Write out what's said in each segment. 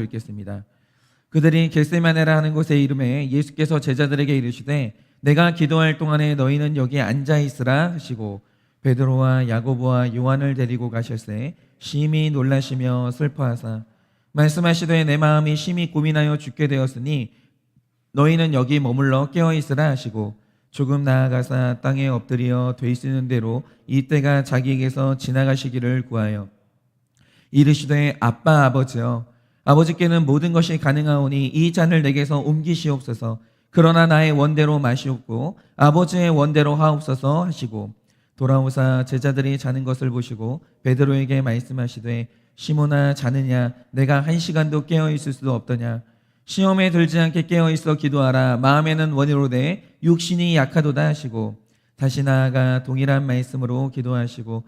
읽겠습니다. 그들이 겟세마네라 하는 곳에 이름에 예수께서 제자들에게 이르시되 내가 기도할 동안에 너희는 여기 앉아 있으라 하시고 베드로와 야고보와 요한을 데리고 가셨으에 심히 놀라시며 슬퍼하사 말씀하시되 내 마음이 심히 고민하여 죽게 되었으니 너희는 여기 머물러 깨어 있으라 하시고 조금 나아가사 땅에 엎드려 되있는 대로 이때가 자기에게서 지나가시기를 구하여 이르시되 아빠 아버지여 아버지께는 모든 것이 가능하오니 이 잔을 내게서 옮기시옵소서. 그러나 나의 원대로 마시옵고 아버지의 원대로 하옵소서 하시고 돌아오사 제자들이 자는 것을 보시고 베드로에게 말씀하시되 시몬아 자느냐 내가 1시간도 깨어 있을 수도 없더냐 시험에 들지 않게 깨어 있어 기도하라 마음에는 원이로되 육신이 약하도다 하시고 다시 나아가 동일한 말씀으로 기도하시고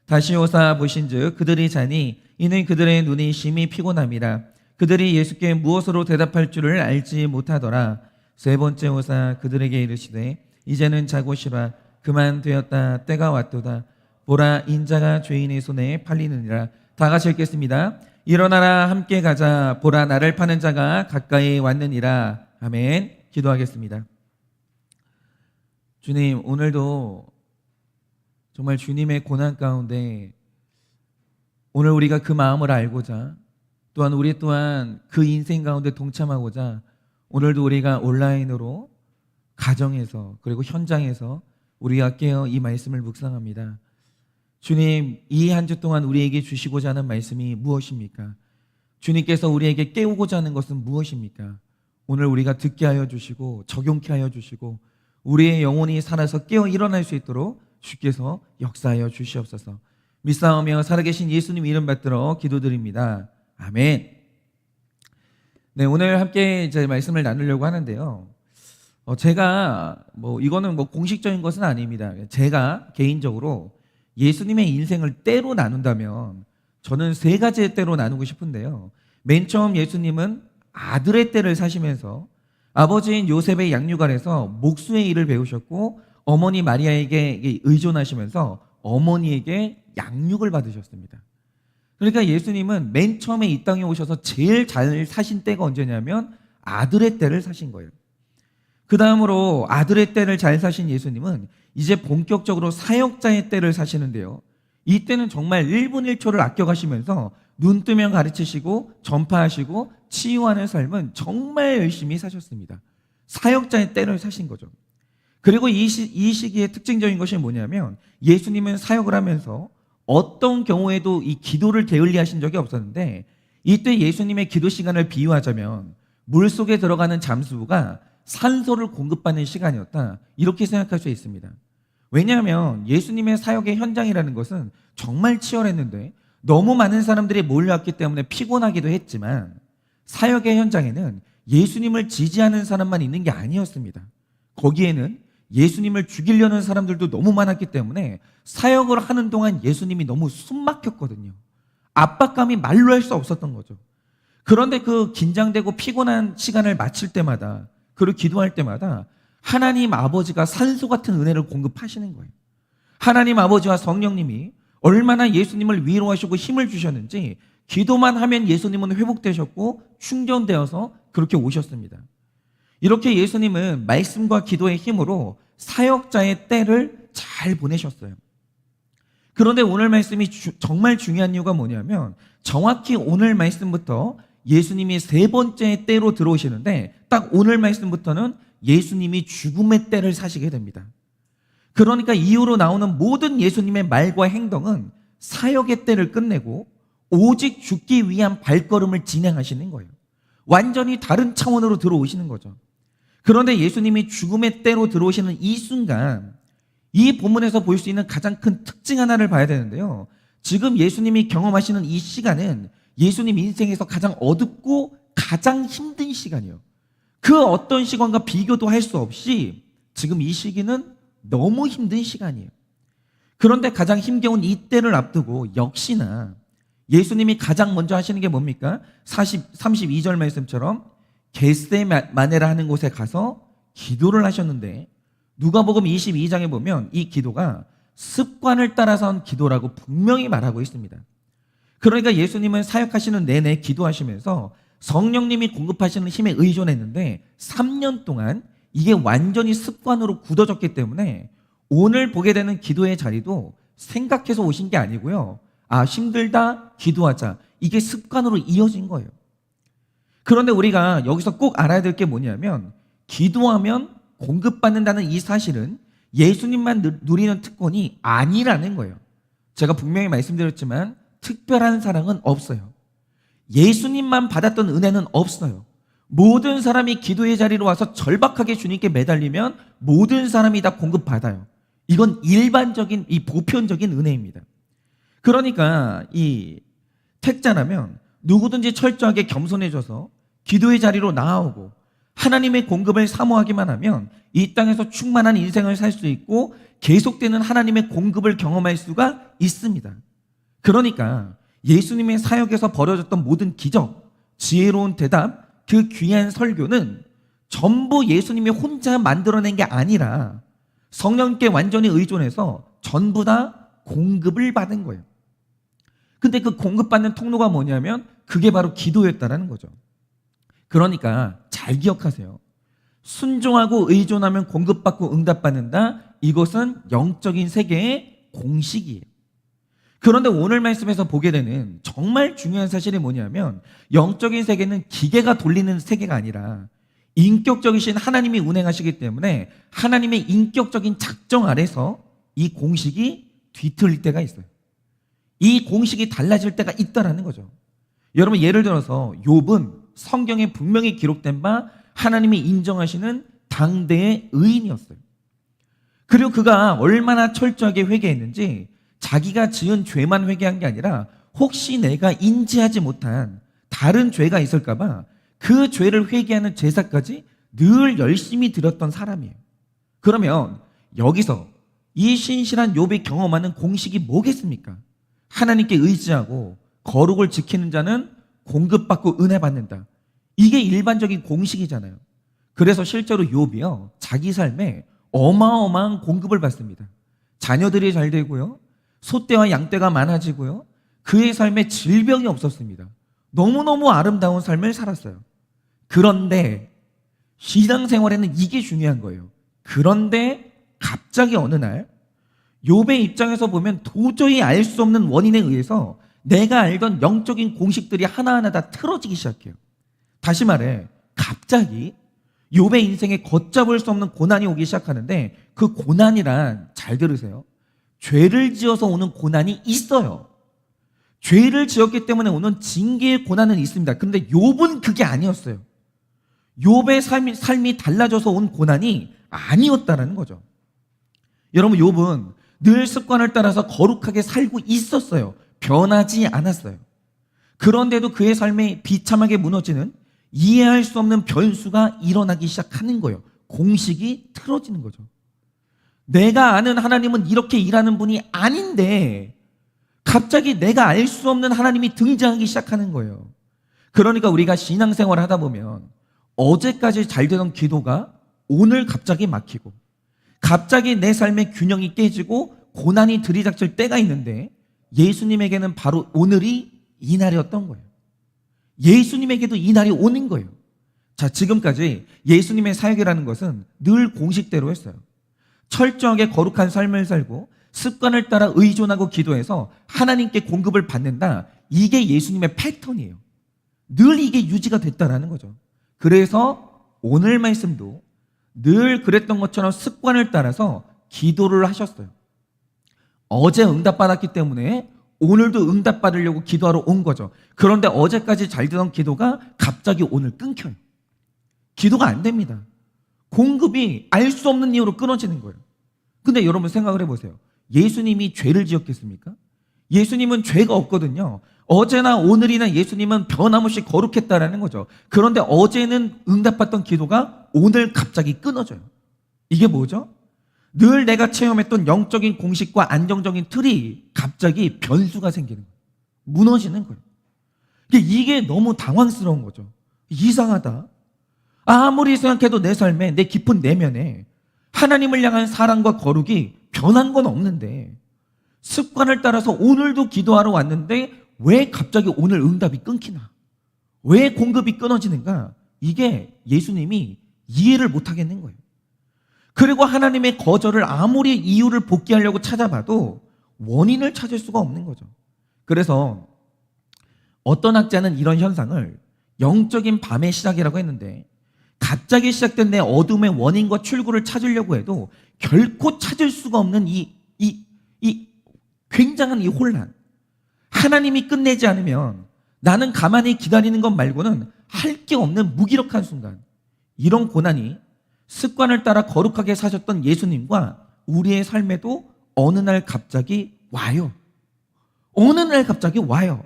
다시 오사 보신즉 그들이 자니 이는 그들의 눈이 심히 피곤함이라 그들이 예수께 무엇으로 대답할 줄을 알지 못하더라. 세 번째 오사 그들에게 이르시되 이제는 자고 쉬라 그만 되었다 때가 왔도다 보라 인자가 죄인의 손에 팔리느니라. 다 같이 읽겠습니다. 일어나라 함께 가자 보라 나를 파는 자가 가까이 왔느니라. 아멘. 기도하겠습니다. 주님 오늘도 정말 주님의 고난 가운데 오늘 우리가 그 마음을 알고자 또한 우리 또한 그 인생 가운데 동참하고자 오늘도 우리가 온라인으로 가정에서 그리고 현장에서 우리가 깨어 이 말씀을 묵상합니다. 주님 이 한 주 동안 우리에게 주시고자 하는 말씀이 무엇입니까? 주님께서 우리에게 깨우고자 하는 것은 무엇입니까? 오늘 우리가 듣게 하여 주시고 적용케 하여 주시고 우리의 영혼이 살아서 깨어 일어날 수 있도록 주께서 역사하여 주시옵소서. 믿사오며 살아계신 예수님 이름 받들어 기도드립니다. 아멘. 네, 오늘 함께 이제 말씀을 나누려고 하는데요. 제가 이거는 공식적인 것은 아닙니다. 제가 개인적으로 예수님의 인생을 때로 나눈다면 저는 세 가지의 때로 나누고 싶은데요. 맨 처음 예수님은 아들의 때를 사시면서 아버지인 요셉의 양육 아래서 목수의 일을 배우셨고 어머니 마리아에게 의존하시면서 어머니에게 양육을 받으셨습니다. 그러니까 예수님은 맨 처음에 이 땅에 오셔서 제일 잘 사신 때가 언제냐면 아들의 때를 사신 거예요. 그 다음으로 아들의 때를 잘 사신 예수님은 이제 본격적으로 사역자의 때를 사시는데요. 이때는 정말 1분 1초를 아껴가시면서 눈 뜨면 가르치시고 전파하시고 치유하는 삶은 정말 열심히 사셨습니다. 사역자의 때를 사신 거죠. 그리고 이 시기의 특징적인 것이 뭐냐면 예수님은 사역을 하면서 어떤 경우에도 이 기도를 게을리하신 적이 없었는데 이때 예수님의 기도 시간을 비유하자면 물속에 들어가는 잠수부가 산소를 공급받는 시간이었다. 이렇게 생각할 수 있습니다. 왜냐하면 예수님의 사역의 현장이라는 것은 정말 치열했는데 너무 많은 사람들이 몰려왔기 때문에 피곤하기도 했지만 사역의 현장에는 예수님을 지지하는 사람만 있는 게 아니었습니다. 거기에는 예수님을 죽이려는 사람들도 너무 많았기 때문에 사역을 하는 동안 예수님이 너무 숨막혔거든요. 압박감이 말로 할 수 없었던 거죠. 그런데 그 긴장되고 피곤한 시간을 마칠 때마다 그리고 기도할 때마다 하나님 아버지가 산소 같은 은혜를 공급하시는 거예요. 하나님 아버지와 성령님이 얼마나 예수님을 위로하시고 힘을 주셨는지 기도만 하면 예수님은 회복되셨고 충전되어서 그렇게 오셨습니다. 이렇게 예수님은 말씀과 기도의 힘으로 사역자의 때를 잘 보내셨어요. 그런데 오늘 말씀이 정말 중요한 이유가 뭐냐면 정확히 오늘 말씀부터 예수님이 세 번째 때로 들어오시는데 딱 오늘 말씀부터는 예수님이 죽음의 때를 사시게 됩니다. 그러니까 이후로 나오는 모든 예수님의 말과 행동은 사역의 때를 끝내고 오직 죽기 위한 발걸음을 진행하시는 거예요. 완전히 다른 차원으로 들어오시는 거죠. 그런데 예수님이 죽음의 때로 들어오시는 이 순간 이 본문에서 볼 수 있는 가장 큰 특징 하나를 봐야 되는데요. 지금 예수님이 경험하시는 이 시간은 예수님 인생에서 가장 어둡고 가장 힘든 시간이에요. 그 어떤 시간과 비교도 할 수 없이 지금 이 시기는 너무 힘든 시간이에요. 그런데 가장 힘겨운 이 때를 앞두고 역시나 예수님이 가장 먼저 하시는 게 뭡니까? 32절 말씀처럼 겟세마네라 하는 곳에 가서 기도를 하셨는데 누가복음 22장에 보면 이 기도가 습관을 따라서 한 기도라고 분명히 말하고 있습니다. 그러니까 예수님은 사역하시는 내내 기도하시면서 성령님이 공급하시는 힘에 의존했는데 3년 동안 이게 완전히 습관으로 굳어졌기 때문에 오늘 보게 되는 기도의 자리도 생각해서 오신 게 아니고요. 아, 힘들다, 기도하자. 이게 습관으로 이어진 거예요. 그런데 우리가 여기서 꼭 알아야 될 게 뭐냐면 기도하면 공급받는다는 이 사실은 예수님만 누리는 특권이 아니라는 거예요. 제가 분명히 말씀드렸지만 특별한 사랑은 없어요. 예수님만 받았던 은혜는 없어요. 모든 사람이 기도의 자리로 와서 절박하게 주님께 매달리면 모든 사람이 다 공급받아요. 이건 일반적인, 이 보편적인 은혜입니다. 그러니까 이 택자라면 누구든지 철저하게 겸손해져서 기도의 자리로 나아오고 하나님의 공급을 사모하기만 하면 이 땅에서 충만한 인생을 살 수 있고 계속되는 하나님의 공급을 경험할 수가 있습니다. 그러니까 예수님의 사역에서 벌어졌던 모든 기적, 지혜로운 대답, 그 귀한 설교는 전부 예수님이 혼자 만들어낸 게 아니라 성령께 완전히 의존해서 전부 다 공급을 받은 거예요. 근데 그 공급받는 통로가 뭐냐면 그게 바로 기도였다라는 거죠. 그러니까 잘 기억하세요. 순종하고 의존하면 공급받고 응답받는다. 이것은 영적인 세계의 공식이에요. 그런데 오늘 말씀에서 보게 되는 정말 중요한 사실이 뭐냐면 영적인 세계는 기계가 돌리는 세계가 아니라 인격적이신 하나님이 운행하시기 때문에 하나님의 인격적인 작정 아래서 이 공식이 뒤틀릴 때가 있어요. 이 공식이 달라질 때가 있다라는 거죠. 여러분 예를 들어서 욥은 성경에 분명히 기록된 바 하나님이 인정하시는 당대의 의인이었어요. 그리고 그가 얼마나 철저하게 회개했는지 자기가 지은 죄만 회개한 게 아니라 혹시 내가 인지하지 못한 다른 죄가 있을까 봐 그 죄를 회개하는 제사까지 늘 열심히 드렸던 사람이에요. 그러면 여기서 이 신실한 욥이 경험하는 공식이 뭐겠습니까? 하나님께 의지하고 거룩을 지키는 자는 공급받고 은혜 받는다. 이게 일반적인 공식이잖아요. 그래서 실제로 욥이요 자기 삶에 어마어마한 공급을 받습니다. 자녀들이 잘 되고요, 소떼와 양떼가 많아지고요, 그의 삶에 질병이 없었습니다. 너무너무 아름다운 삶을 살았어요. 그런데 신앙생활에는 이게 중요한 거예요. 그런데 갑자기 어느 날 욥의 입장에서 보면 도저히 알 수 없는 원인에 의해서 내가 알던 영적인 공식들이 하나하나 다 틀어지기 시작해요. 다시 말해 갑자기 욥의 인생에 걷잡을 수 없는 고난이 오기 시작하는데 그 고난이란, 잘 들으세요, 죄를 지어서 오는 고난이 있어요. 죄를 지었기 때문에 오는 징계의 고난은 있습니다. 그런데 욥은 그게 아니었어요. 욥의 삶이 달라져서 온 고난이 아니었다는 거죠. 여러분 욥은 늘 습관을 따라서 거룩하게 살고 있었어요. 변하지 않았어요. 그런데도 그의 삶이 비참하게 무너지는 이해할 수 없는 변수가 일어나기 시작하는 거예요. 공식이 틀어지는 거죠. 내가 아는 하나님은 이렇게 일하는 분이 아닌데 갑자기 내가 알 수 없는 하나님이 등장하기 시작하는 거예요. 그러니까 우리가 신앙생활을 하다 보면 어제까지 잘 되던 기도가 오늘 갑자기 막히고 갑자기 내 삶의 균형이 깨지고 고난이 들이닥칠 때가 있는데 예수님에게는 바로 오늘이 이날이었던 거예요. 예수님에게도 이날이 오는 거예요. 자, 지금까지 예수님의 사역이라는 것은 늘 공식대로 했어요. 철저하게 거룩한 삶을 살고 습관을 따라 의존하고 기도해서 하나님께 공급을 받는다. 이게 예수님의 패턴이에요. 늘 이게 유지가 됐다라는 거죠. 그래서 오늘 말씀도 늘 그랬던 것처럼 습관을 따라서 기도를 하셨어요. 어제 응답받았기 때문에 오늘도 응답받으려고 기도하러 온 거죠. 그런데 어제까지 잘 되던 기도가 갑자기 오늘 끊겨요. 기도가 안 됩니다. 공급이 알 수 없는 이유로 끊어지는 거예요. 근데 여러분 생각을 해보세요. 예수님이 죄를 지었겠습니까? 예수님은 죄가 없거든요. 어제나 오늘이나 예수님은 변함없이 거룩했다라는 거죠. 그런데 어제는 응답받던 기도가 오늘 갑자기 끊어져요. 이게 뭐죠? 늘 내가 체험했던 영적인 공식과 안정적인 틀이 갑자기 변수가 생기는 거예요. 무너지는 거예요. 이게 너무 당황스러운 거죠. 이상하다. 아무리 생각해도 내 삶에, 내 깊은 내면에 하나님을 향한 사랑과 거룩이 변한 건 없는데 습관을 따라서 오늘도 기도하러 왔는데 왜 갑자기 오늘 응답이 끊기나? 왜 공급이 끊어지는가? 이게 예수님이 이해를 못하겠는 거예요. 그리고 하나님의 거절을 아무리 이유를 복귀하려고 찾아봐도 원인을 찾을 수가 없는 거죠. 그래서 어떤 학자는 이런 현상을 영적인 밤의 시작이라고 했는데, 갑자기 시작된 내 어둠의 원인과 출구를 찾으려고 해도 결코 찾을 수가 없는 이 굉장한 이 혼란. 하나님이 끝내지 않으면 나는 가만히 기다리는 것 말고는 할 게 없는 무기력한 순간. 이런 고난이 습관을 따라 거룩하게 사셨던 예수님과 우리의 삶에도 어느 날 갑자기 와요. 어느 날 갑자기 와요.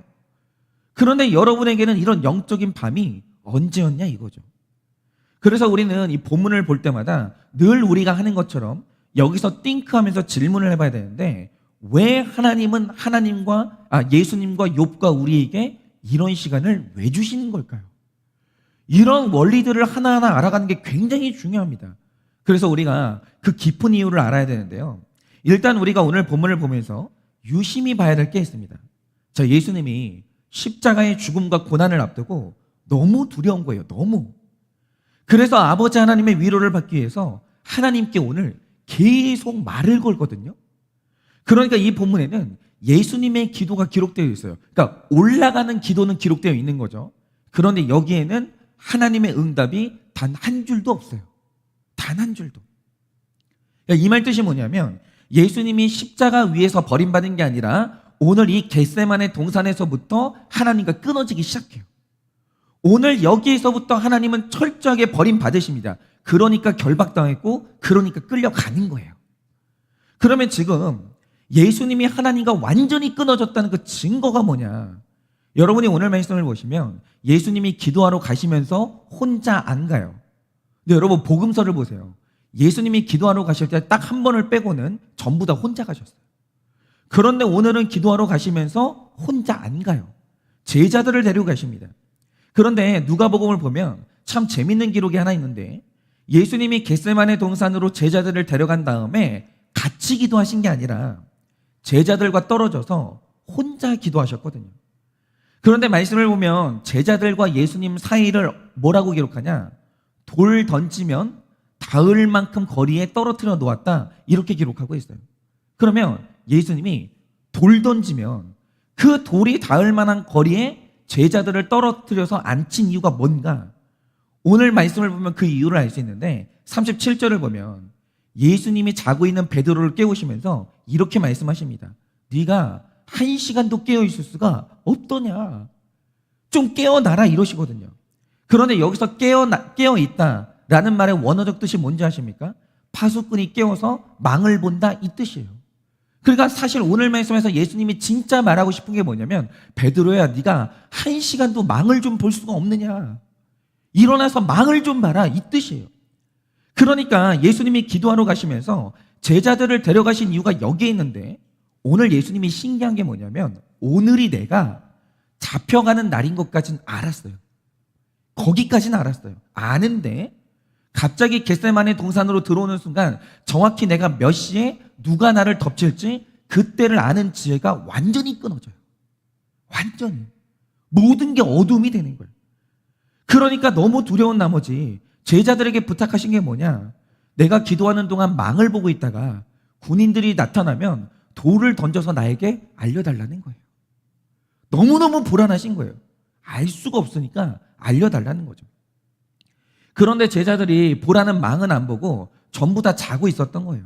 그런데 여러분에게는 이런 영적인 밤이 언제였냐 이거죠. 그래서 우리는 이 본문을 볼 때마다 늘 우리가 하는 것처럼 여기서 띵크하면서 질문을 해봐야 되는데, 왜 하나님은 예수님과 욥과 우리에게 이런 시간을 왜 주시는 걸까요? 이런 원리들을 하나하나 알아가는 게 굉장히 중요합니다. 그래서 우리가 그 깊은 이유를 알아야 되는데요. 일단 우리가 오늘 본문을 보면서 유심히 봐야 될 게 있습니다. 자, 예수님이 십자가의 죽음과 고난을 앞두고 너무 두려운 거예요. 너무. 그래서 아버지 하나님의 위로를 받기 위해서 하나님께 오늘 계속 말을 걸거든요. 그러니까 이 본문에는 예수님의 기도가 기록되어 있어요. 그러니까 올라가는 기도는 기록되어 있는 거죠. 그런데 여기에는 하나님의 응답이 단 한 줄도 없어요. 단 한 줄도. 이 말 뜻이 뭐냐면, 예수님이 십자가 위에서 버림받은 게 아니라 오늘 이 겟세마네 동산에서부터 하나님과 끊어지기 시작해요. 오늘 여기에서부터 하나님은 철저하게 버림받으십니다. 그러니까 결박당했고, 그러니까 끌려가는 거예요. 그러면 지금 예수님이 하나님과 완전히 끊어졌다는 그 증거가 뭐냐? 여러분이 오늘 말씀을 보시면 예수님이 기도하러 가시면서 혼자 안 가요. 근데 여러분 복음서를 보세요. 예수님이 기도하러 가실 때 딱 한 번을 빼고는 전부 다 혼자 가셨어요. 그런데 오늘은 기도하러 가시면서 혼자 안 가요. 제자들을 데리고 가십니다. 그런데 누가복음을 보면 참 재밌는 기록이 하나 있는데, 예수님이 겟세마네 동산으로 제자들을 데려간 다음에 같이 기도하신 게 아니라 제자들과 떨어져서 혼자 기도하셨거든요. 그런데 말씀을 보면 제자들과 예수님 사이를 뭐라고 기록하냐? 돌 던지면 닿을 만큼 거리에 떨어뜨려 놓았다, 이렇게 기록하고 있어요. 그러면 예수님이 돌 던지면 그 돌이 닿을 만한 거리에 제자들을 떨어뜨려서 앉힌 이유가 뭔가? 오늘 말씀을 보면 그 이유를 알 수 있는데, 37절을 보면 예수님이 자고 있는 베드로를 깨우시면서 이렇게 말씀하십니다. 네가 1시간도 깨어 있을 수가 없더냐? 좀 깨어나라, 이러시거든요. 그런데 여기서 깨어 있다라는 말의 원어적 뜻이 뭔지 아십니까? 파수꾼이 깨워서 망을 본다, 이 뜻이에요. 그러니까 사실 오늘 말씀에서 예수님이 진짜 말하고 싶은 게 뭐냐면, 베드로야, 네가 1시간도 망을 좀 볼 수가 없느냐? 일어나서 망을 좀 봐라, 이 뜻이에요. 그러니까 예수님이 기도하러 가시면서 제자들을 데려가신 이유가 여기에 있는데, 오늘 예수님이 신기한 게 뭐냐면, 오늘이 내가 잡혀가는 날인 것까지는 알았어요. 거기까지는 알았어요. 아는데 갑자기 겟세마네 동산으로 들어오는 순간 정확히 내가 몇 시에 누가 나를 덮칠지 그때를 아는 지혜가 완전히 끊어져요. 완전히. 모든 게 어둠이 되는 거예요. 그러니까 너무 두려운 나머지 제자들에게 부탁하신 게 뭐냐? 내가 기도하는 동안 망을 보고 있다가 군인들이 나타나면 돌을 던져서 나에게 알려달라는 거예요. 너무너무 불안하신 거예요. 알 수가 없으니까 알려달라는 거죠. 그런데 제자들이 보라는 망은 안 보고 전부 다 자고 있었던 거예요.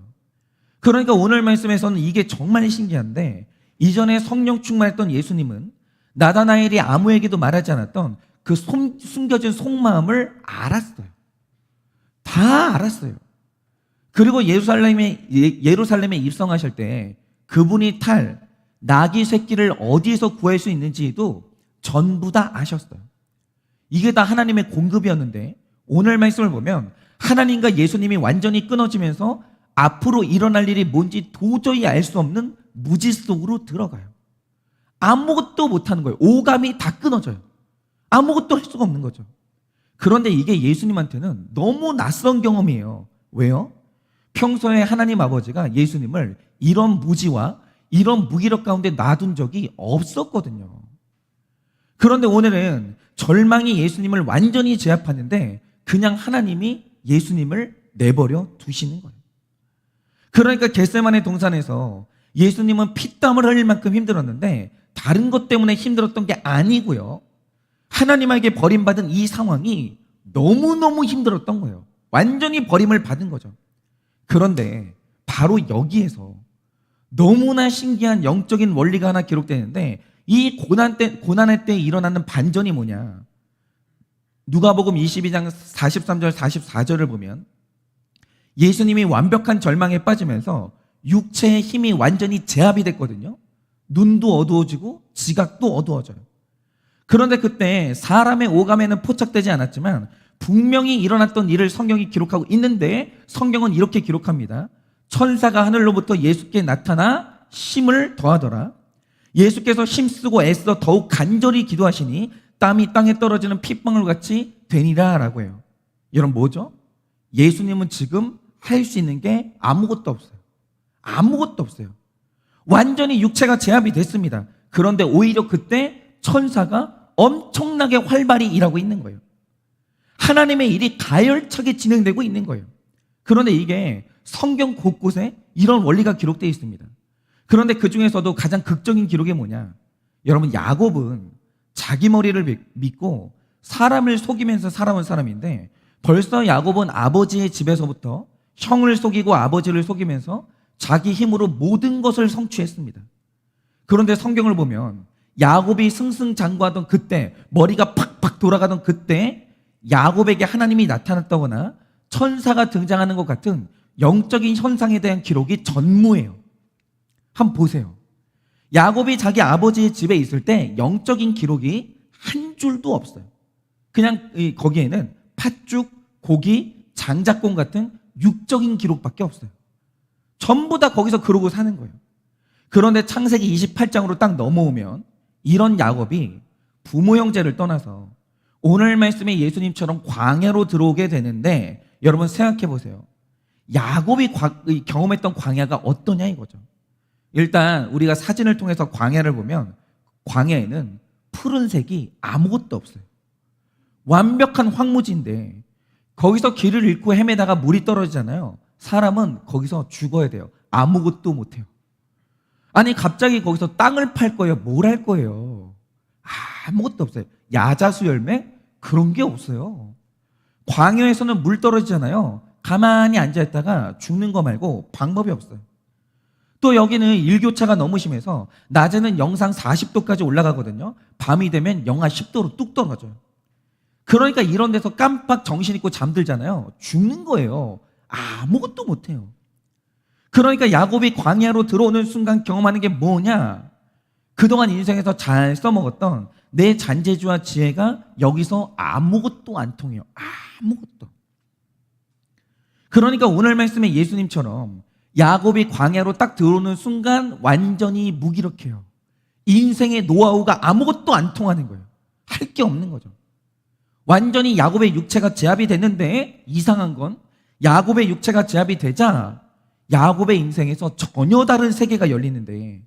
그러니까 오늘 말씀에서는 이게 정말 신기한데, 이전에 성령 충만했던 예수님은 나다나엘이 아무에게도 말하지 않았던 그 숨겨진 속마음을 알았어요. 다 알았어요. 그리고 예루살렘에 입성하실 때 그분이 탈 나귀 새끼를 어디에서 구할 수 있는지도 전부 다 아셨어요. 이게 다 하나님의 공급이었는데, 오늘 말씀을 보면 하나님과 예수님이 완전히 끊어지면서 앞으로 일어날 일이 뭔지 도저히 알 수 없는 무지 속으로 들어가요. 아무것도 못하는 거예요. 오감이 다 끊어져요. 아무것도 할 수가 없는 거죠. 그런데 이게 예수님한테는 너무 낯선 경험이에요. 왜요? 평소에 하나님 아버지가 예수님을 이런 무지와 이런 무기력 가운데 놔둔 적이 없었거든요. 그런데 오늘은 절망이 예수님을 완전히 제압하는데 그냥 하나님이 예수님을 내버려 두시는 거예요. 그러니까 겟세마네 동산에서 예수님은 피땀을 흘릴 만큼 힘들었는데 다른 것 때문에 힘들었던 게 아니고요. 하나님에게 버림받은 이 상황이 너무너무 힘들었던 거예요. 완전히 버림을 받은 거죠. 그런데 바로 여기에서 너무나 신기한 영적인 원리가 하나 기록되는데 이 고난의 때 일어나는 반전이 뭐냐? 누가복음 22장 43절 44절을 보면 예수님이 완벽한 절망에 빠지면서 육체의 힘이 완전히 제압이 됐거든요. 눈도 어두워지고 지각도 어두워져요. 그런데 그때 사람의 오감에는 포착되지 않았지만 분명히 일어났던 일을 성경이 기록하고 있는데 성경은 이렇게 기록합니다. 천사가 하늘로부터 예수께 나타나 힘을 더하더라. 예수께서 힘쓰고 애써 더욱 간절히 기도하시니 땀이 땅에 떨어지는 핏방울 같이 되니라 라고 해요. 여러분 뭐죠? 예수님은 지금 할 수 있는 게 아무것도 없어요. 아무것도 없어요. 완전히 육체가 제압이 됐습니다. 그런데 오히려 그때 천사가 엄청나게 활발히 일하고 있는 거예요. 하나님의 일이 가열차게 진행되고 있는 거예요. 그런데 이게 성경 곳곳에 이런 원리가 기록되어 있습니다. 그런데 그 중에서도 가장 극적인 기록이 뭐냐? 여러분 야곱은 자기 머리를 믿고 사람을 속이면서 살아온 사람인데 벌써 야곱은 아버지의 집에서부터 형을 속이고 아버지를 속이면서 자기 힘으로 모든 것을 성취했습니다. 그런데 성경을 보면 야곱이 승승장구하던 그때, 머리가 팍팍 돌아가던 그때 야곱에게 하나님이 나타났다거나 천사가 등장하는 것 같은 영적인 현상에 대한 기록이 전무해요. 한번 보세요. 야곱이 자기 아버지의 집에 있을 때 영적인 기록이 한 줄도 없어요. 그냥 거기에는 팥죽, 고기, 장작공 같은 육적인 기록밖에 없어요. 전부 다 거기서 그러고 사는 거예요. 그런데 창세기 28장으로 딱 넘어오면 이런 야곱이 부모 형제를 떠나서 오늘 말씀의 예수님처럼 광야로 들어오게 되는데 여러분 생각해 보세요. 야곱이 경험했던 광야가 어떠냐 이거죠. 일단 우리가 사진을 통해서 광야를 보면 광야에는 푸른색이 아무것도 없어요. 완벽한 황무지인데 거기서 길을 잃고 헤매다가 물이 떨어지잖아요. 사람은 거기서 죽어야 돼요. 아무것도 못해요. 아니 갑자기 거기서 땅을 팔 거예요? 뭘 할 거예요? 아무것도 없어요. 야자수 열매? 그런 게 없어요. 광야에서는 물 떨어지잖아요. 가만히 앉아있다가 죽는 거 말고 방법이 없어요. 또 여기는 일교차가 너무 심해서 낮에는 영상 40도까지 올라가거든요. 밤이 되면 영하 10도로 뚝 떨어져요. 그러니까 이런 데서 깜빡 정신 잊고 잠들잖아요. 죽는 거예요. 아무것도 못해요. 그러니까 야곱이 광야로 들어오는 순간 경험하는 게 뭐냐? 그동안 인생에서 잘 써먹었던 내 잔재주와 지혜가 여기서 아무것도 안 통해요. 아무것도. 그러니까 오늘 말씀에 예수님처럼 야곱이 광야로 딱 들어오는 순간 완전히 무기력해요. 인생의 노하우가 아무것도 안 통하는 거예요. 할 게 없는 거죠. 완전히 야곱의 육체가 제압이 됐는데 이상한 건 야곱의 육체가 제압이 되자 야곱의 인생에서 전혀 다른 세계가 열리는데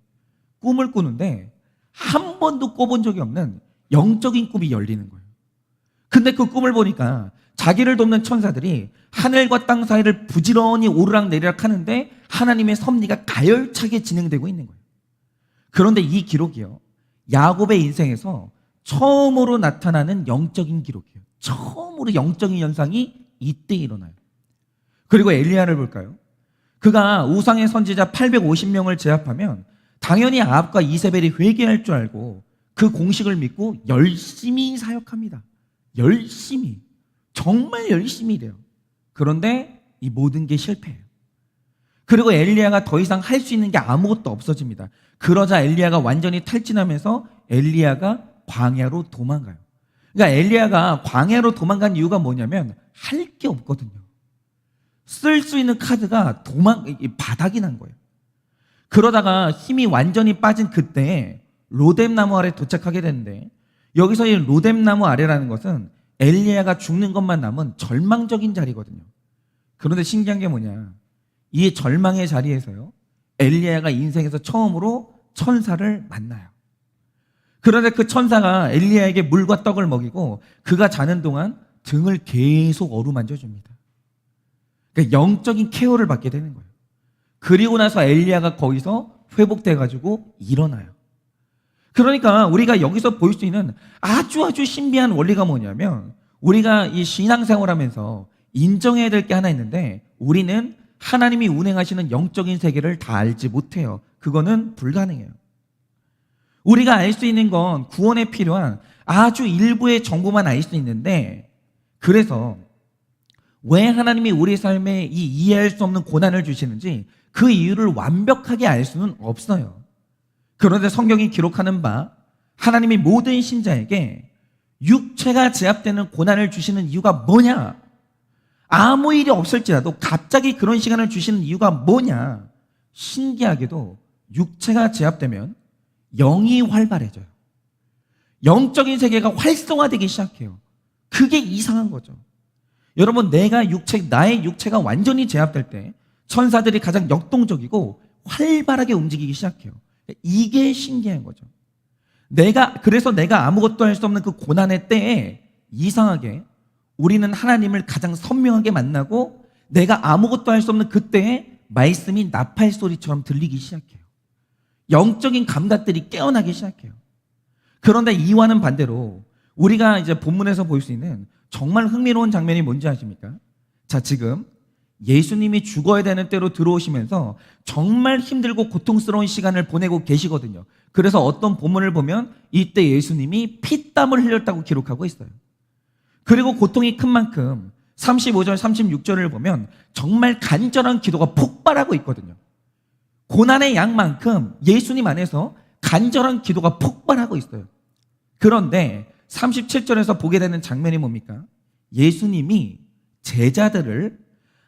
꿈을 꾸는데 한 번도 꿔본 적이 없는 영적인 꿈이 열리는 거예요. 근데 그 꿈을 보니까 자기를 돕는 천사들이 하늘과 땅 사이를 부지런히 오르락내리락 하는데 하나님의 섭리가 가열차게 진행되고 있는 거예요. 그런데 이 기록이요, 야곱의 인생에서 처음으로 나타나는 영적인 기록이에요. 처음으로 영적인 현상이 이때 일어나요. 그리고 엘리야를 볼까요? 그가 우상의 선지자 850명을 제압하면 당연히 아합과 이세벨이 회개할 줄 알고 그 공식을 믿고 열심히 사역합니다. 열심히. 정말 열심히 일해요. 그런데 이 모든 게 실패해요. 그리고 엘리야가 더 이상 할 수 있는 게 아무것도 없어집니다. 그러자 엘리야가 완전히 탈진하면서 엘리야가 광야로 도망가요. 그러니까 엘리야가 광야로 도망간 이유가 뭐냐면 할 게 없거든요. 쓸 수 있는 카드가 바닥이 난 거예요. 그러다가 힘이 완전히 빠진 그때 로뎀나무 아래 도착하게 되는데 여기서 이 로뎀나무 아래라는 것은 엘리야가 죽는 것만 남은 절망적인 자리거든요. 그런데 신기한 게 뭐냐, 이 절망의 자리에서요 엘리야가 인생에서 처음으로 천사를 만나요. 그런데 그 천사가 엘리야에게 물과 떡을 먹이고 그가 자는 동안 등을 계속 어루만져 줍니다. 그러니까 영적인 케어를 받게 되는 거예요. 그리고 나서 엘리야가 거기서 회복돼가지고 일어나요. 그러니까 우리가 여기서 볼 수 있는 아주 신비한 원리가 뭐냐면, 우리가 이 신앙생활하면서 인정해야 될 게 하나 있는데, 우리는 하나님이 운행하시는 영적인 세계를 다 알지 못해요. 그거는 불가능해요. 우리가 알 수 있는 건 구원에 필요한 아주 일부의 정보만 알 수 있는데, 그래서 왜 하나님이 우리 삶에 이 이해할 수 없는 고난을 주시는지 그 이유를 완벽하게 알 수는 없어요. 그런데 성경이 기록하는 바, 하나님이 모든 신자에게 육체가 제압되는 고난을 주시는 이유가 뭐냐? 아무 일이 없을지라도 갑자기 그런 시간을 주시는 이유가 뭐냐? 신기하게도 육체가 제압되면 영이 활발해져요. 영적인 세계가 활성화되기 시작해요. 그게 이상한 거죠. 여러분, 나의 육체가 완전히 제압될 때 천사들이 가장 역동적이고 활발하게 움직이기 시작해요. 이게 신기한 거죠. 그래서 내가 아무것도 할 수 없는 그 고난의 때에 이상하게 우리는 하나님을 가장 선명하게 만나고, 내가 아무것도 할 수 없는 그때에 말씀이 나팔 소리처럼 들리기 시작해요. 영적인 감각들이 깨어나기 시작해요. 그런데 이와는 반대로 우리가 이제 본문에서 볼 수 있는 정말 흥미로운 장면이 뭔지 아십니까? 자, 지금 예수님이 죽어야 되는 때로 들어오시면서 정말 힘들고 고통스러운 시간을 보내고 계시거든요. 그래서 어떤 본문을 보면 이때 예수님이 피땀을 흘렸다고 기록하고 있어요. 그리고 고통이 큰 만큼 35절, 36절을 보면 정말 간절한 기도가 폭발하고 있거든요. 고난의 양만큼 예수님 안에서 간절한 기도가 폭발하고 있어요. 그런데 37절에서 보게 되는 장면이 뭡니까? 예수님이 제자들을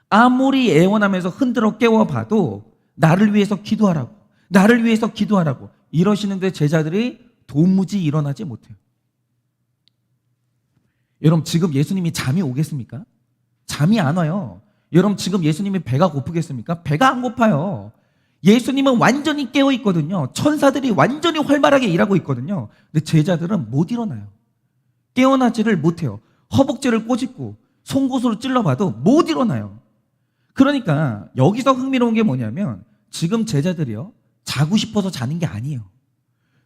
아무리 애원하면서 흔들어 깨워봐도 나를 위해서 기도하라고, 나를 위해서 기도하라고 이러시는데 제자들이 도무지 일어나지 못해요. 여러분, 지금 예수님이 잠이 오겠습니까? 잠이 안 와요. 여러분, 지금 예수님이 배가 고프겠습니까? 배가 안 고파요. 예수님은 완전히 깨어 있거든요. 천사들이 완전히 활발하게 일하고 있거든요. 근데 제자들은 못 일어나요. 깨어나지를 못해요. 허벅지를 꼬집고 송곳으로 찔러봐도 못 일어나요. 그러니까 여기서 흥미로운 게 뭐냐면, 지금 제자들이요, 자고 싶어서 자는 게 아니에요.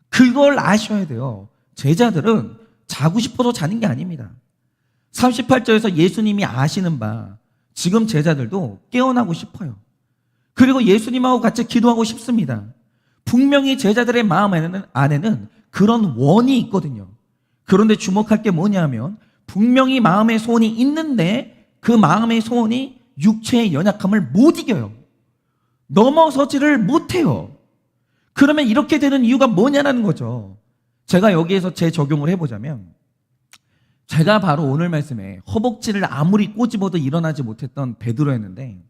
그걸 아셔야 돼요. 제자들은 자고 싶어서 자는 게 아닙니다. 38절에서 예수님이 아시는 바, 지금 제자들도 깨어나고 싶어요. 그리고 예수님하고 같이 기도하고 싶습니다. 분명히 제자들의 마음 안에는 그런 원이 있거든요. 그런데 주목할 게 뭐냐면, 분명히 마음의 소원이 있는데 그 마음의 소원이 육체의 연약함을 못 이겨요. 넘어서지를 못해요. 그러면 이렇게 되는 이유가 뭐냐는 거죠. 제가 여기에서 제 적용을 해보자면, 제가 바로 오늘 말씀에 허벅지를 아무리 꼬집어도 일어나지 못했던 베드로였는데,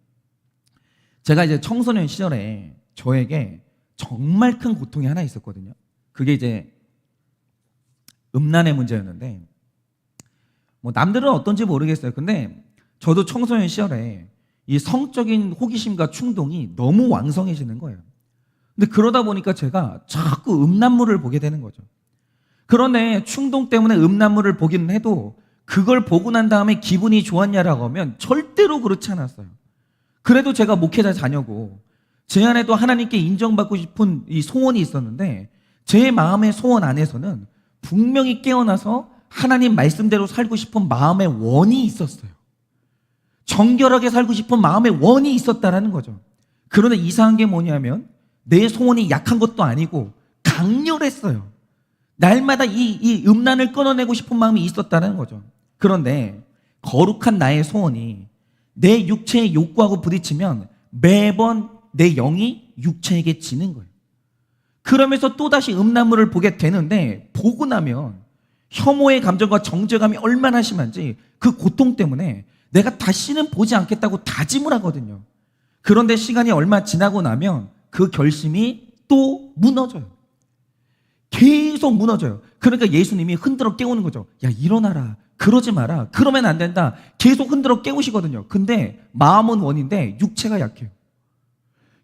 제가 이제 청소년 시절에 저에게 정말 큰 고통이 하나 있었거든요. 그게 이제 음란의 문제였는데, 뭐 남들은 어떤지 모르겠어요. 근데 저도 청소년 시절에 이 성적인 호기심과 충동이 너무 왕성해지는 거예요. 근데 그러다 보니까 제가 자꾸 음란물을 보게 되는 거죠. 그런데 충동 때문에 음란물을 보기는 해도 그걸 보고 난 다음에 기분이 좋았냐라고 하면 절대로 그렇지 않았어요. 그래도 제가 목회자 자녀고 제 안에도 하나님께 인정받고 싶은 이 소원이 있었는데, 제 마음의 소원 안에서는 분명히 깨어나서 하나님 말씀대로 살고 싶은 마음의 원이 있었어요. 정결하게 살고 싶은 마음의 원이 있었다라는 거죠. 그런데 이상한 게 뭐냐면, 내 소원이 약한 것도 아니고 강렬했어요. 날마다 이 음란을 끊어내고 싶은 마음이 있었다는 거죠. 그런데 거룩한 나의 소원이 내 육체의 욕구하고 부딪히면 매번 내 영이 육체에게 지는 거예요. 그러면서 또다시 음란물을 보게 되는데, 보고 나면 혐오의 감정과 정죄감이 얼마나 심한지 그 고통 때문에 내가 다시는 보지 않겠다고 다짐을 하거든요. 그런데 시간이 얼마 지나고 나면 그 결심이 또 무너져요. 계속 무너져요. 그러니까 예수님이 흔들어 깨우는 거죠. 야, 일어나라. 그러지 마라. 그러면 안 된다. 계속 흔들어 깨우시거든요. 근데 마음은 원인데 육체가 약해요.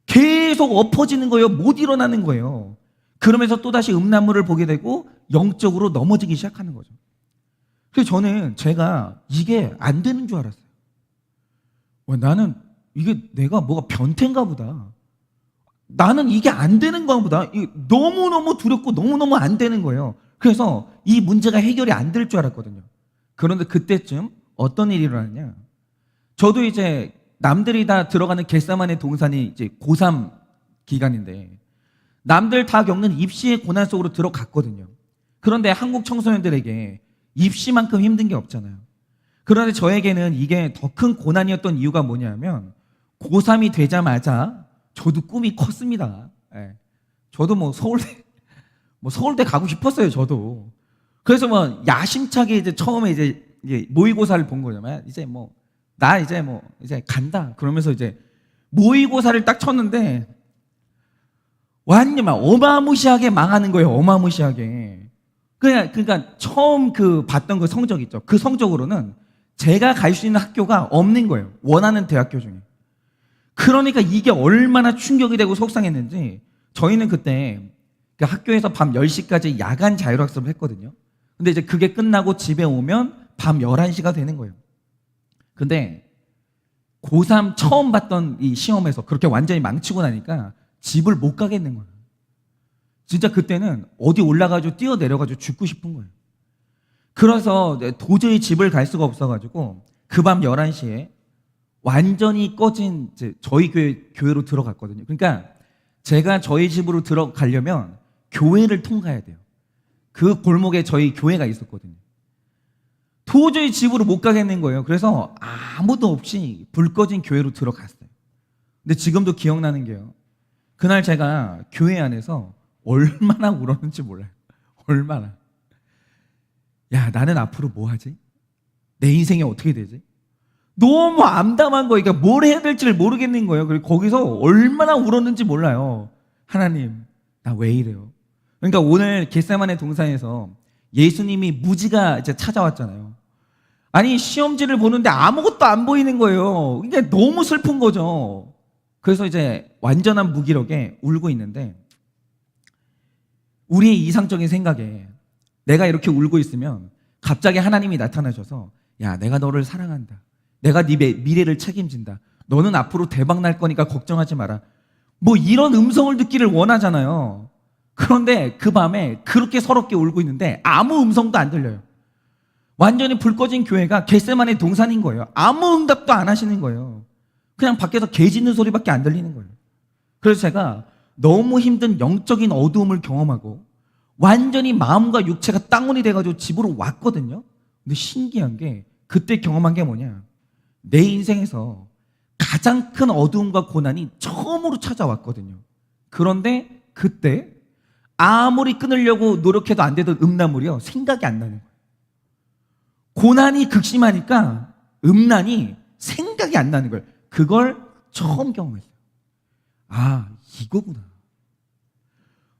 계속 엎어지는 거예요. 못 일어나는 거예요. 그러면서 또다시 음란물을 보게 되고 영적으로 넘어지기 시작하는 거죠. 그래서 저는 제가 이게 안 되는 줄 알았어요. 나는 이게 내가 뭐가 변태인가 보다. 나는 이게 안 되는가 보다. 너무너무 두렵고 너무너무 안 되는 거예요. 그래서 이 문제가 해결이 안 될 줄 알았거든요. 그런데 그때쯤 어떤 일이 일어났냐. 저도 이제 남들이 다 들어가는 겟세마네 동산이 이제 고3 기간인데 남들 다 겪는 입시의 고난 속으로 들어갔거든요. 그런데 한국 청소년들에게 입시만큼 힘든 게 없잖아요. 그런데 저에게는 이게 더 큰 고난이었던 이유가 뭐냐면 고3이 되자마자 저도 꿈이 컸습니다. 예. 저도 서울대 가고 싶었어요, 저도. 그래서 야심차게 이제 처음에 이제 모의고사를 본 거잖아요. 이제 간다. 그러면서 이제 모의고사를 딱 쳤는데 완전 막 어마무시하게 망하는 거예요, 어마무시하게. 그러니까 처음 봤던 그 성적 있죠. 그 성적으로는 제가 갈 수 있는 학교가 없는 거예요. 원하는 대학교 중에. 그러니까 이게 얼마나 충격이 되고 속상했는지 저희는 그때 학교에서 밤 10시까지 야간 자율학습을 했거든요. 근데 이제 그게 끝나고 집에 오면 밤 11시가 되는 거예요. 근데 고3 처음 봤던 이 시험에서 그렇게 완전히 망치고 나니까 집을 못 가겠는 거예요. 진짜 그때는 어디 올라가지고 뛰어내려가지고 죽고 싶은 거예요. 그래서 도저히 집을 갈 수가 없어가지고 그 밤 11시에 완전히 꺼진 저희 교회로 들어갔거든요. 그러니까 제가 저희 집으로 들어가려면 교회를 통과해야 돼요. 그 골목에 저희 교회가 있었거든요. 도저히 집으로 못 가겠는 거예요. 그래서 아무도 없이 불 꺼진 교회로 들어갔어요. 근데 지금도 기억나는 게요. 그날 제가 교회 안에서 얼마나 울었는지 몰라요. 얼마나. 야, 나는 앞으로 뭐 하지? 내 인생이 어떻게 되지? 너무 암담한 거예요. 그러니까 뭘 해야 될지를 모르겠는 거예요. 그리고 거기서 얼마나 울었는지 몰라요. 하나님, 나 왜 이래요? 그러니까 오늘 겟세마네 동산에서 예수님이 무지가 이제 찾아왔잖아요. 아니, 시험지를 보는데 아무것도 안 보이는 거예요. 이게 너무 슬픈 거죠. 그래서 이제 완전한 무기력에 울고 있는데 우리의 이상적인 생각에 내가 이렇게 울고 있으면 갑자기 하나님이 나타나셔서 야, 내가 너를 사랑한다. 내가 네 미래를 책임진다. 너는 앞으로 대박 날 거니까 걱정하지 마라. 이런 음성을 듣기를 원하잖아요. 그런데 그 밤에 그렇게 서럽게 울고 있는데 아무 음성도 안 들려요. 완전히 불 꺼진 교회가 겟세마네 동산인 거예요. 아무 응답도 안 하시는 거예요. 그냥 밖에서 개 짖는 소리밖에 안 들리는 거예요. 그래서 제가 너무 힘든 영적인 어두움을 경험하고 완전히 마음과 육체가 땅온이 돼가지고 집으로 왔거든요. 근데 신기한 게 그때 경험한 게 뭐냐. 내 인생에서 가장 큰 어두움과 고난이 처음으로 찾아왔거든요. 그런데 그때 아무리 끊으려고 노력해도 안 되던 음란물이요, 생각이 안 나는 거예요. 고난이 극심하니까 음란이 생각이 안 나는 거예요. 그걸 처음 경험했어요. 아, 이거구나.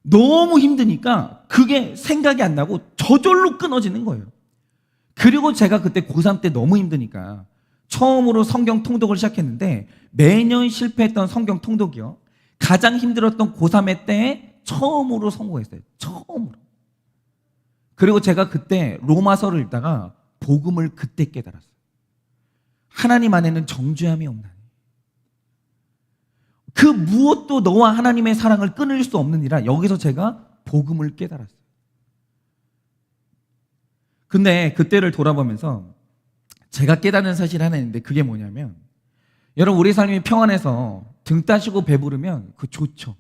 너무 힘드니까 그게 생각이 안 나고 저절로 끊어지는 거예요. 그리고 제가 그때 고3 때 너무 힘드니까 처음으로 성경 통독을 시작했는데 매년 실패했던 성경 통독이요, 가장 힘들었던 고3의 때에 처음으로 성공했어요. 처음으로. 그리고 제가 그때 로마서를 읽다가 복음을 그때 깨달았어요. 하나님 안에는 정죄함이 없나니 그 무엇도 너와 하나님의 사랑을 끊을 수 없느니라. 여기서 제가 복음을 깨달았어요. 근데 그때를 돌아보면서 제가 깨닫는 사실 하나 있는데 그게 뭐냐면, 여러분, 우리 삶이 평안해서 등 따시고 배부르면 그 좋죠.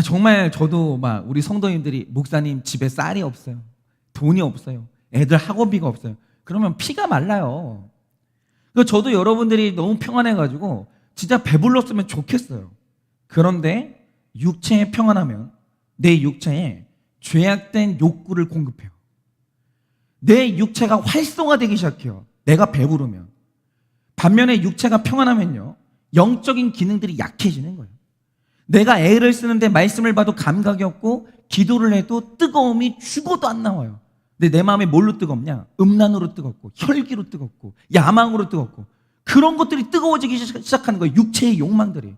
정말 저도 우리 성도님들이 목사님 집에 쌀이 없어요, 돈이 없어요, 애들 학원비가 없어요. 그러면 피가 말라요. 저도 여러분들이 너무 평안해가지고 진짜 배불렀으면 좋겠어요. 그런데 육체에 평안하면 내 육체에 죄악된 욕구를 공급해요. 내 육체가 활성화되기 시작해요. 내가 배부르면. 반면에 육체가 평안하면요, 영적인 기능들이 약해지는 거예요. 내가 애를 쓰는데 말씀을 봐도 감각이 없고 기도를 해도 뜨거움이 죽어도 안 나와요. 근데 내 마음이 뭘로 뜨겁냐? 음란으로 뜨겁고 혈기로 뜨겁고 야망으로 뜨겁고 그런 것들이 뜨거워지기 시작하는 거예요. 육체의 욕망들이.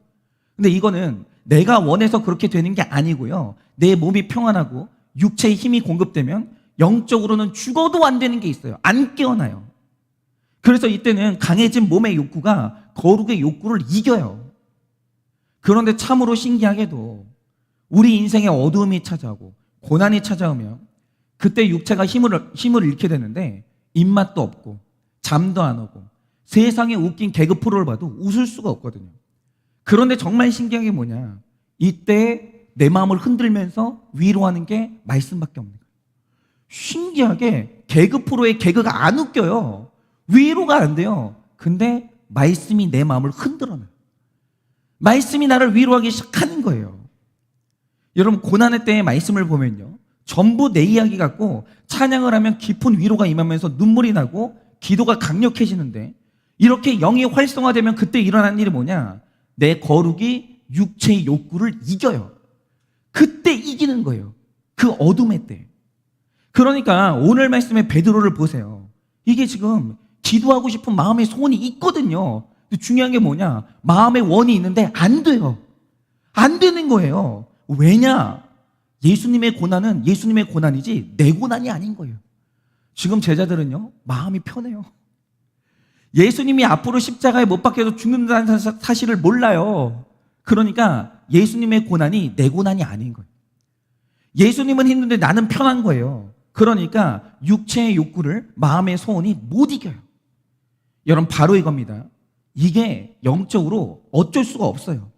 근데 이거는 내가 원해서 그렇게 되는 게 아니고요. 내 몸이 평안하고 육체의 힘이 공급되면 영적으로는 죽어도 안 되는 게 있어요. 안 깨어나요. 그래서 이때는 강해진 몸의 욕구가 거룩의 욕구를 이겨요. 그런데 참으로 신기하게도 우리 인생에 어두움이 찾아오고 고난이 찾아오면 그때 육체가 힘을 잃게 되는데 입맛도 없고 잠도 안 오고 세상에 웃긴 개그 프로를 봐도 웃을 수가 없거든요. 그런데 정말 신기한 게 뭐냐, 이때 내 마음을 흔들면서 위로하는 게 말씀밖에 없는 거예요. 신기하게 개그 프로의 개그가 안 웃겨요. 위로가 안 돼요. 근데 말씀이 내 마음을 흔들어놔요. 말씀이 나를 위로하기 시작하는 거예요. 여러분, 고난의 때의 말씀을 보면요, 전부 내 이야기 같고 찬양을 하면 깊은 위로가 임하면서 눈물이 나고 기도가 강력해지는데, 이렇게 영이 활성화되면 그때 일어나는 일이 뭐냐, 내 거룩이 육체의 욕구를 이겨요. 그때 이기는 거예요. 그 어둠의 때. 그러니까 오늘 말씀의 베드로를 보세요. 이게 지금 기도하고 싶은 마음의 소원이 있거든요. 근데 중요한 게 뭐냐, 마음의 원이 있는데 안 돼요. 안 되는 거예요. 왜냐? 예수님의 고난은 예수님의 고난이지 내 고난이 아닌 거예요. 지금 제자들은요, 마음이 편해요. 예수님이 앞으로 십자가에 못 박혀서 죽는다는 사실을 몰라요. 그러니까 예수님의 고난이 내 고난이 아닌 거예요. 예수님은 힘든데 나는 편한 거예요. 그러니까 육체의 욕구를 마음의 소원이 못 이겨요. 여러분, 바로 이겁니다. 이게 영적으로 어쩔 수가 없어요.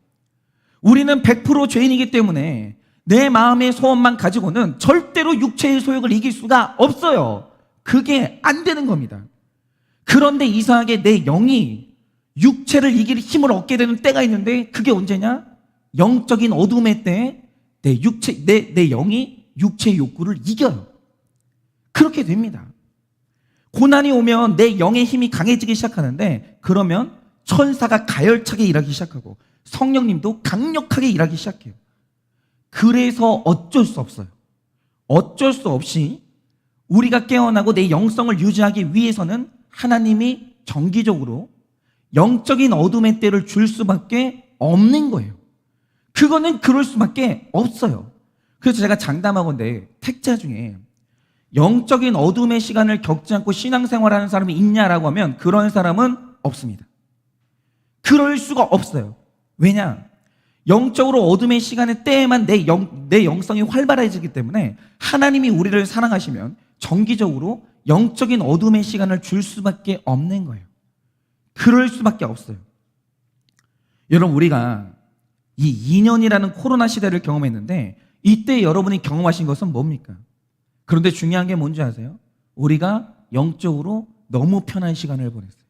우리는 100% 죄인이기 때문에 내 마음의 소원만 가지고는 절대로 육체의 소욕을 이길 수가 없어요. 그게 안 되는 겁니다. 그런데 이상하게 내 영이 육체를 이길 힘을 얻게 되는 때가 있는데, 그게 언제냐? 영적인 어둠의 때에 내 영이 육체의 욕구를 이겨요. 그렇게 됩니다. 고난이 오면 내 영의 힘이 강해지기 시작하는데, 그러면 천사가 가열차게 일하기 시작하고 성령님도 강력하게 일하기 시작해요. 그래서 어쩔 수 없어요. 어쩔 수 없이 우리가 깨어나고 내 영성을 유지하기 위해서는 하나님이 정기적으로 영적인 어둠의 때를 줄 수밖에 없는 거예요. 그거는 그럴 수밖에 없어요. 그래서 제가 장담하건대 택자 중에 영적인 어둠의 시간을 겪지 않고 신앙생활하는 사람이 있냐라고 하면 그런 사람은 없습니다. 그럴 수가 없어요. 왜냐? 영적으로 어둠의 시간의 때에만 내 영성이 활발해지기 때문에 하나님이 우리를 사랑하시면 정기적으로 영적인 어둠의 시간을 줄 수밖에 없는 거예요. 그럴 수밖에 없어요. 여러분, 우리가 이 2년이라는 코로나 시대를 경험했는데, 이때 여러분이 경험하신 것은 뭡니까? 그런데 중요한 게 뭔지 아세요? 우리가 영적으로 너무 편한 시간을 보냈어요.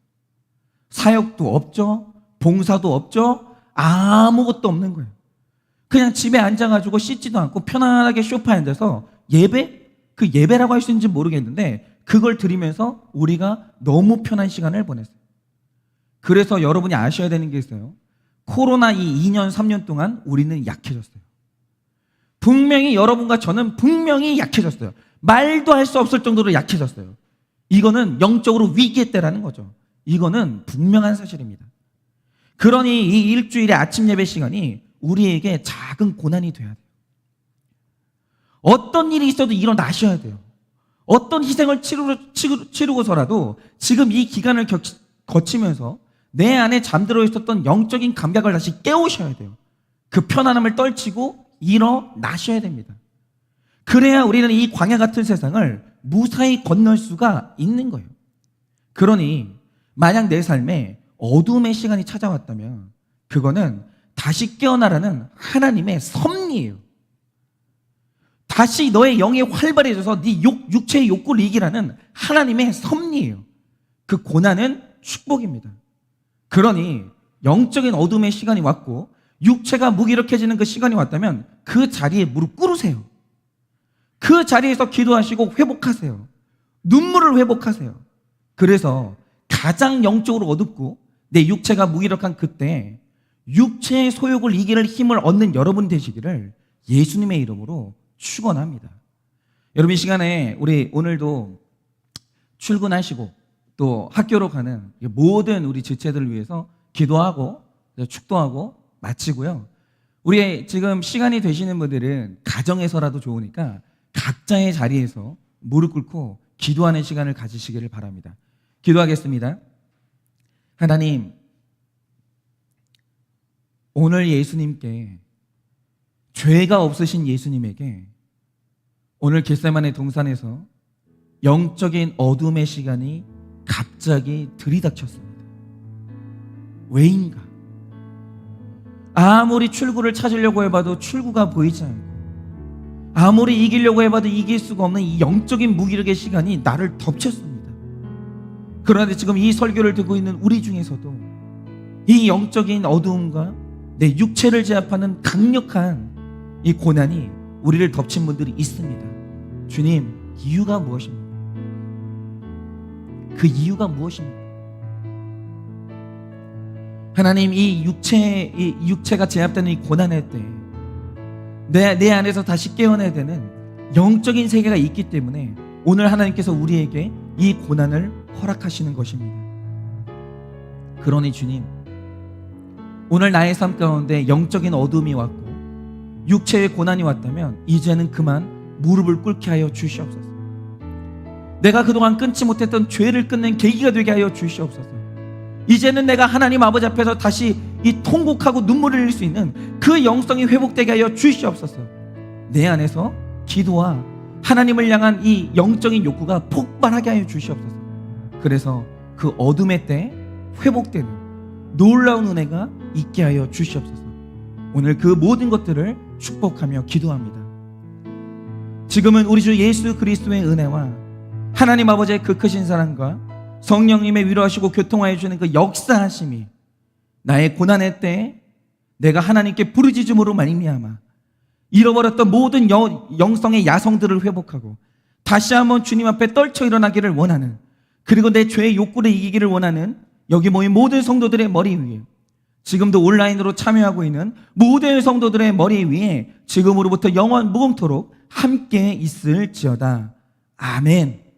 사역도 없죠, 봉사도 없죠, 아무것도 없는 거예요. 그냥 집에 앉아가지고 씻지도 않고 편안하게 소파에 앉아서 그 예배라고 할 수 있는지 모르겠는데 그걸 드리면서 우리가 너무 편한 시간을 보냈어요. 그래서 여러분이 아셔야 되는 게 있어요. 코로나 이 2년, 3년 동안 우리는 약해졌어요. 분명히 여러분과 저는 분명히 약해졌어요. 말도 할 수 없을 정도로 약해졌어요. 이거는 영적으로 위기의 때라는 거죠. 이거는 분명한 사실입니다. 그러니 이 일주일의 아침 예배 시간이 우리에게 작은 고난이 돼야 돼요. 어떤 일이 있어도 일어나셔야 돼요. 어떤 희생을 치르고서라도 지금 이 기간을 거치면서 내 안에 잠들어 있었던 영적인 감각을 다시 깨우셔야 돼요. 그 편안함을 떨치고 일어나셔야 됩니다. 그래야 우리는 이 광야 같은 세상을 무사히 건널 수가 있는 거예요. 그러니 만약 내 삶에 어둠의 시간이 찾아왔다면 그거는 다시 깨어나라는 하나님의 섭리예요. 다시 너의 영이 활발해져서 네 육체의 욕구를 이기라는 하나님의 섭리예요. 그 고난은 축복입니다. 그러니 영적인 어둠의 시간이 왔고 육체가 무기력해지는 그 시간이 왔다면 그 자리에 무릎 꿇으세요. 그 자리에서 기도하시고 회복하세요. 눈물을 회복하세요. 그래서 가장 영적으로 어둡고 내 육체가 무기력한 그때 육체의 소욕을 이길 힘을 얻는 여러분 되시기를 예수님의 이름으로 축원합니다. 여러분, 이 시간에 우리 오늘도 출근하시고 또 학교로 가는 모든 우리 지체들을 위해서 기도하고 축도하고 마치고요. 우리 지금 시간이 되시는 분들은 가정에서라도 좋으니까 각자의 자리에서 무릎 꿇고 기도하는 시간을 가지시기를 바랍니다. 기도하겠습니다. 하나님, 오늘 예수님께, 죄가 없으신 예수님에게 오늘 겟세마네 동산에서 영적인 어둠의 시간이 갑자기 들이닥쳤습니다. 왜인가? 아무리 출구를 찾으려고 해봐도 출구가 보이지 않고, 아무리 이기려고 해봐도 이길 수가 없는 이 영적인 무기력의 시간이 나를 덮쳤습니다. 그런데 지금 이 설교를 듣고 있는 우리 중에서도 이 영적인 어두움과 내 육체를 제압하는 강력한 이 고난이 우리를 덮친 분들이 있습니다. 주님, 이유가 무엇입니까? 그 이유가 무엇입니까? 하나님, 이 육체가 제압되는 이 고난의 때 내 안에서 다시 깨어나야 되는 영적인 세계가 있기 때문에 오늘 하나님께서 우리에게 이 고난을 허락하시는 것입니다. 그러니 주님, 오늘 나의 삶 가운데 영적인 어둠이 왔고 육체의 고난이 왔다면 이제는 그만 무릎을 꿇게 하여 주시옵소서. 내가 그동안 끊지 못했던 죄를 끊는 계기가 되게 하여 주시옵소서. 이제는 내가 하나님 아버지 앞에서 다시 이 통곡하고 눈물을 흘릴 수 있는 그 영성이 회복되게 하여 주시옵소서. 내 안에서 기도와 하나님을 향한 이 영적인 욕구가 폭발하게 하여 주시옵소서. 그래서 그 어둠의 때 회복되는 놀라운 은혜가 있게 하여 주시옵소서. 오늘 그 모든 것들을 축복하며 기도합니다. 지금은 우리 주 예수 그리스도의 은혜와 하나님 아버지의 그 크신 사랑과 성령님의 위로하시고 교통하여 주는 그 역사하심이 나의 고난의 때에 내가 하나님께 부르짖음으로 말미암아 잃어버렸던 모든 영성의 야성들을 회복하고 다시 한번 주님 앞에 떨쳐 일어나기를 원하는, 그리고 내 죄의 욕구를 이기기를 원하는 여기 모인 모든 성도들의 머리 위에, 지금도 온라인으로 참여하고 있는 모든 성도들의 머리 위에 지금으로부터 영원 무궁토록 함께 있을지어다. 아멘.